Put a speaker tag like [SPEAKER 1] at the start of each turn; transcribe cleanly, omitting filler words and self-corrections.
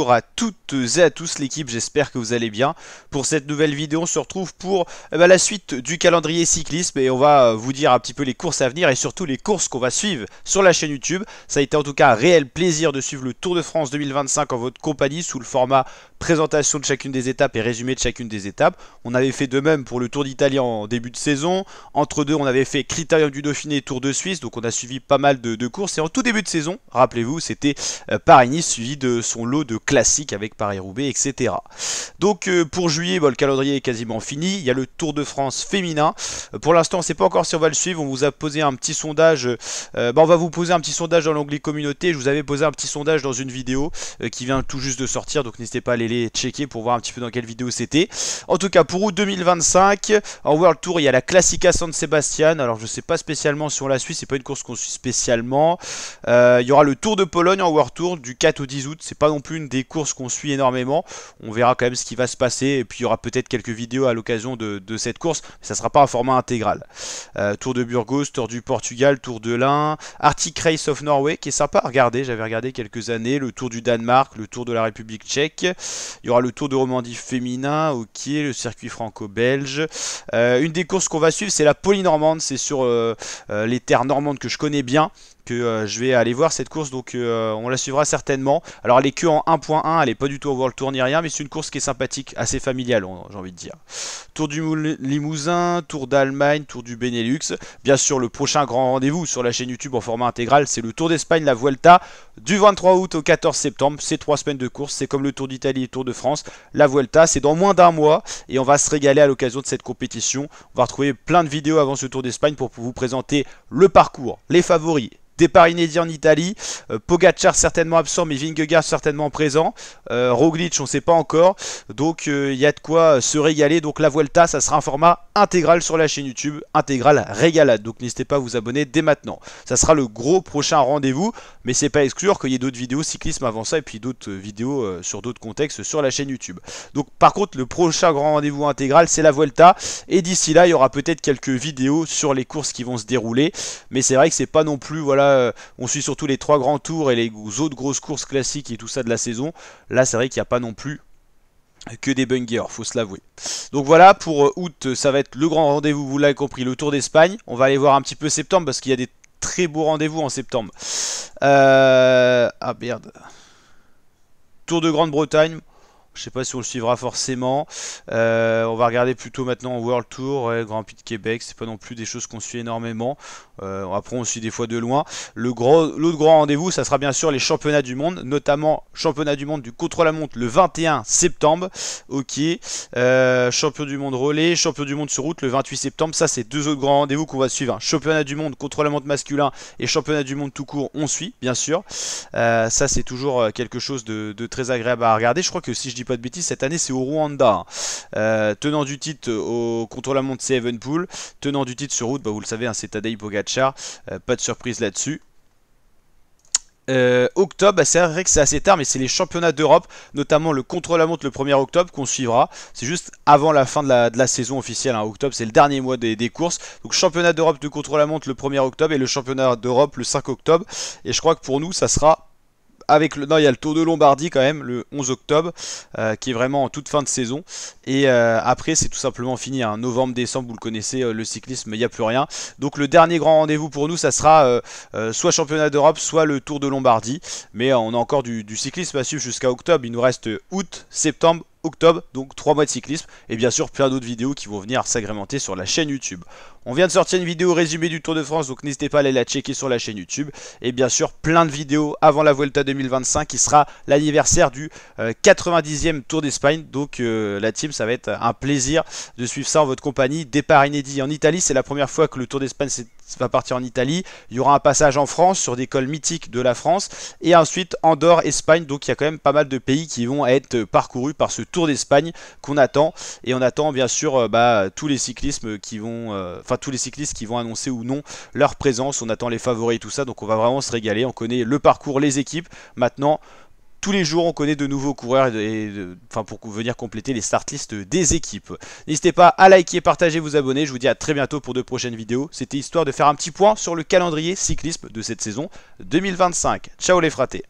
[SPEAKER 1] bonjour à toutes et à tous l'équipe, j'espère que vous allez bien. Pour cette nouvelle vidéo, on se retrouve pour la suite du calendrier cyclisme et on va vous dire un petit peu les courses à venir et surtout les courses qu'on va suivre sur la chaîne YouTube. Ça a été en tout cas un réel plaisir de suivre le Tour de France 2025 en votre compagnie sous le format présentation de chacune des étapes et résumé de chacune des étapes. On avait fait de même pour le Tour d'Italie en début de saison. Entre deux, on avait fait Critérium du Dauphiné et Tour de Suisse, donc on a suivi pas mal de courses. Et en tout début de saison, rappelez-vous, c'était Paris-Nice suivi de son lot de classiques avec Paris-Roubaix, etc. Donc pour juillet, le calendrier est quasiment fini. Il y a le Tour de France féminin. Pour l'instant, on ne sait pas encore si on va le suivre. On vous a posé un petit sondage. On va vous poser un petit sondage dans l'onglet communauté. Je vous avais posé un petit sondage dans une vidéo qui vient tout juste de sortir. Donc n'hésitez pas à aller les checker pour voir un petit peu dans quelle vidéo c'était. En tout cas, pour août 2025, en World Tour, il y a la Classica San Sebastian. Alors je ne sais pas spécialement si on la suit. C'est pas une course qu'on suit spécialement. Il y aura le Tour de Pologne en World Tour du 4 au 10 août. C'est pas non plus une des courses qu'on suit énormément. On verra quand même ce qui va se passer. Et puis il y aura peut-être quelques vidéos à l'occasion de cette course. Mais ça sera pas un format intégral. Tour de Burgos, Tour du Portugal, Tour de l'Ain, Arctic Race of Norway qui est sympa à regarder. J'avais regardé quelques années. Le Tour du Danemark, le Tour de la République tchèque. Il y aura le Tour de Romandie féminin, ok, le circuit franco-belge. Une des courses qu'on va suivre, c'est la Polynormande. C'est sur les terres normandes que je connais bien. Que je vais aller voir cette course, donc on la suivra certainement. Alors elle est que en 1.1, elle est pas du tout au World Tour ni rien, mais c'est une course qui est sympathique, assez familiale, j'ai envie de dire. Tour du Limousin, Tour d'Allemagne, Tour du Benelux. Bien sûr, le prochain grand rendez-vous sur la chaîne YouTube en format intégral, c'est le Tour d'Espagne, la Vuelta, du 23 août au 14 septembre. C'est 3 semaines de course, c'est comme le Tour d'Italie et le Tour de France. La Vuelta, c'est dans moins d'un mois et on va se régaler à l'occasion de cette compétition. On va retrouver plein de vidéos avant ce Tour d'Espagne pour vous présenter le parcours, les favoris. Départ inédit en Italie, Pogacar certainement absent mais Vingegaard certainement présent, Roglic on ne sait pas encore, donc il y a de quoi se régaler. Donc la Vuelta ça sera un format intégral sur la chaîne YouTube, intégral régalade, donc n'hésitez pas à vous abonner dès maintenant. Ça sera le gros prochain rendez-vous, mais c'est pas exclure qu'il y ait d'autres vidéos cyclisme avant ça et puis d'autres vidéos sur d'autres contextes sur la chaîne YouTube. Donc par contre le prochain grand rendez-vous intégral c'est la Vuelta et d'ici là il y aura peut-être quelques vidéos sur les courses qui vont se dérouler, mais c'est vrai que c'est pas non plus voilà. On suit surtout les 3 grands tours et les autres grosses courses classiques et tout ça de la saison. Là c'est vrai qu'il n'y a pas non plus que des bungers, faut se l'avouer. Donc voilà, pour août ça va être le grand rendez-vous, vous l'avez compris, le Tour d'Espagne. On va aller voir un petit peu septembre parce qu'il y a des très beaux rendez-vous en septembre. Ah merde. Tour de Grande-Bretagne. Je sais pas si on le suivra forcément. On va regarder plutôt maintenant en World Tour, ouais, Grand Prix de Québec. C'est pas non plus des choses qu'on suit énormément. Après on suit des fois de loin. L'autre grand rendez-vous, ça sera bien sûr les championnats du monde, notamment championnat du monde du contre-la-montre le 21 septembre. Ok. Champion du monde relais, champion du monde sur route le 28 septembre. Ça c'est 2 autres grands rendez-vous qu'on va suivre. Championnat du monde contre-la-montre masculin et championnat du monde tout court, on suit bien sûr. Ça c'est toujours quelque chose de très agréable à regarder. Je crois que si je dis pas de bêtises, cette année c'est au Rwanda. Tenant du titre au contre-la-montre c'est Evenepoel. Tenant du titre sur route, vous le savez, c'est Tadej Pogacar. Pas de surprise là-dessus. Octobre, c'est vrai que c'est assez tard, mais c'est les championnats d'Europe, notamment le contre-la-montre le 1er octobre qu'on suivra. C'est juste avant la fin de la saison officielle. Octobre, c'est le dernier mois des courses. Donc championnat d'Europe de contre-la-montre le 1er octobre et le championnat d'Europe le 5 octobre. Et je crois que pour nous, ça sera avec non, il y a le Tour de Lombardie quand même le 11 octobre qui est vraiment en toute fin de saison et après c'est tout simplement fini, novembre, décembre, vous le connaissez, le cyclisme, il n'y a plus rien. Donc le dernier grand rendez-vous pour nous ça sera soit championnat d'Europe, soit le Tour de Lombardie, mais on a encore du cyclisme à suivre jusqu'à octobre. Il nous reste août, septembre, octobre, donc 3 mois de cyclisme et bien sûr plein d'autres vidéos qui vont venir s'agrémenter sur la chaîne YouTube. On vient de sortir une vidéo résumée du Tour de France, donc n'hésitez pas à aller la checker sur la chaîne YouTube. Et bien sûr plein de vidéos avant la Vuelta 2025 qui sera l'anniversaire du 90e Tour d'Espagne. Donc la team, ça va être un plaisir de suivre ça en votre compagnie. Départ inédit en Italie, c'est la première fois que le Tour d'Espagne va partir en Italie. Il y aura un passage en France sur des cols mythiques de la France et ensuite Andorre, Espagne. Donc il y a quand même pas mal de pays qui vont être parcourus par ce Tour d'Espagne qu'on attend. Et on attend bien sûr tous les cyclismes qui vont, tous les cyclistes qui vont annoncer ou non leur présence. On attend les favoris et tout ça, donc on va vraiment se régaler. On connaît le parcours, les équipes. Maintenant, tous les jours, on connaît de nouveaux coureurs pour venir compléter les start list des équipes. N'hésitez pas à liker, partager, vous abonner. Je vous dis à très bientôt pour de prochaines vidéos. C'était histoire de faire un petit point sur le calendrier cyclisme de cette saison 2025. Ciao les fratés.